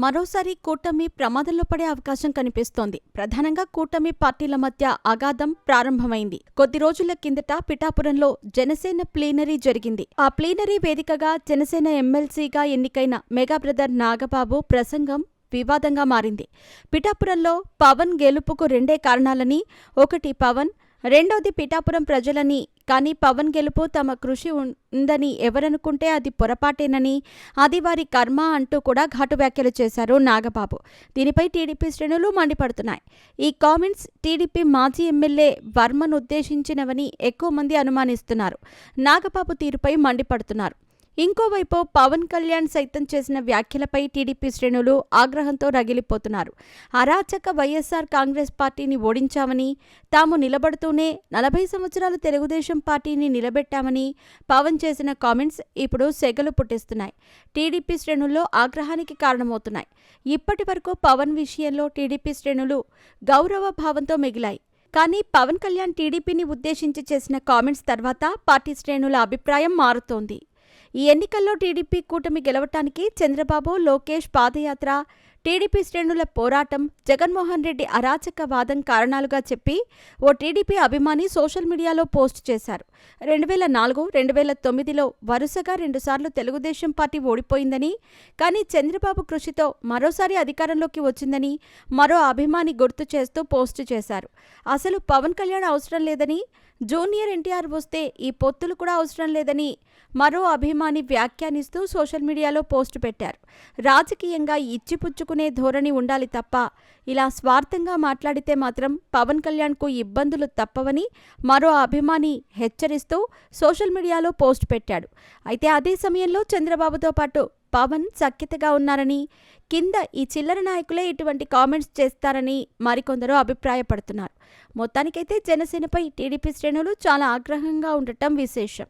మరోసారి కూటమి ప్రమాదంలో పడే అవకాశం కనిపిస్తోంది. ప్రధానంగా కూటమి పార్టీల మధ్య అగాధం ప్రారంభమైంది. కొద్ది రోజుల కిందట పిఠాపురంలో జనసేన ప్లీనరీ జరిగింది. ఆ ప్లీనరీ వేదికగా జనసేన ఎమ్మెల్సీగా ఎన్నికైన మెగా బ్రదర్ నాగబాబు ప్రసంగం వివాదంగా మారింది. పిఠాపురంలో పవన్ గెలుపుకు రెండే కారణాలని, ఒకటి పవన్, రెండోది పిఠాపురం ప్రజలని. కానీ పవన్ గెలుపు తమ కృషి ఉందని ఎవరనుకుంటే అది పొరపాటేనని, అది వారి కర్మ అంటూ కూడా ఘాటు వ్యాఖ్యలు చేశారు నాగబాబు. దీనిపై టీడీపీ శ్రేణులు మండిపడుతున్నాయి. ఈ కామెంట్స్ టీడీపీ మాజీ ఎమ్మెల్యే వర్మను ఉద్దేశించినవని ఎక్కువ మంది అనుమానిస్తున్నారు. నాగబాబు తీరుపై మండిపడుతున్నారు. ఇంకోవైపు పవన్ కళ్యాణ్ సైతం చేసిన వ్యాఖ్యలపై టీడీపీ శ్రేణులు ఆగ్రహంతో రగిలిపోతున్నారు. అరాచక వైఎస్ఆర్ కాంగ్రెస్ పార్టీని ఓడించామని, తాము నిలబడుతూనే 40 సంవత్సరాలు తెలుగుదేశం పార్టీని నిలబెట్టామని పవన్ చేసిన కామెంట్స్ ఇప్పుడు సెగలు పుట్టిస్తున్నాయి. టీడీపీ శ్రేణుల్లో ఆగ్రహానికి కారణమవుతున్నాయి. ఇప్పటి వరకు పవన్ విషయంలో టీడీపీ శ్రేణులు గౌరవ భావంతో మిగిలాయి. కానీ పవన్ కళ్యాణ్ టీడీపీని ఉద్దేశించి చేసిన కామెంట్స్ తర్వాత పార్టీ శ్రేణుల అభిప్రాయం మారుతోంది. ఈ ఎన్నికల్లో టీడీపీ కూటమి గెలవటానికి చంద్రబాబు, లోకేష్ పాదయాత్ర, టీడీపీ శ్రేణుల పోరాటం, జగన్మోహన్ రెడ్డి అరాచక వాదం కారణాలుగా చెప్పి ఓ టీడీపీ అభిమాని సోషల్ మీడియాలో పోస్ట్ చేశారు. 2004, 2009లో వరుసగా 2 సార్లు తెలుగుదేశం పార్టీ ఓడిపోయిందని, కానీ చంద్రబాబు కృషితో మరోసారి అధికారంలోకి వచ్చిందని మరో అభిమాని గుర్తు చేస్తూ పోస్టు చేశారు. అసలు పవన్ కళ్యాణ్ అవసరం లేదని, జూనియర్ ఎన్టీఆర్ వస్తే ఈ పొత్తులు కూడా అవసరం లేదని మరో అభిమాని వ్యాఖ్యానిస్తూ సోషల్ మీడియాలో పోస్టు పెట్టారు. రాజకీయంగా ఇచ్చిపుచ్చుకునే ధోరణి ఉండాలి తప్ప ఇలా స్వార్థంగా మాట్లాడితే మాత్రం పవన్ కళ్యాణ్కు ఇబ్బందులు తప్పవని మరో అభిమాని హెచ్చరిస్తూ సోషల్ మీడియాలో పోస్ట్ పెట్టాడు. అయితే అదే సమయంలో చంద్రబాబుతో పాటు పవన్ సఖ్యతగా ఉన్నారని, కింద ఈ చిల్లర నాయకులే ఇటువంటి కామెంట్స్ చేస్తారని మరికొందరు అభిప్రాయపడుతున్నారు. మొత్తానికైతే జనసేనపై టీడీపీ శ్రేణులు చాలా ఆగ్రహంగా ఉండటం విశేషం.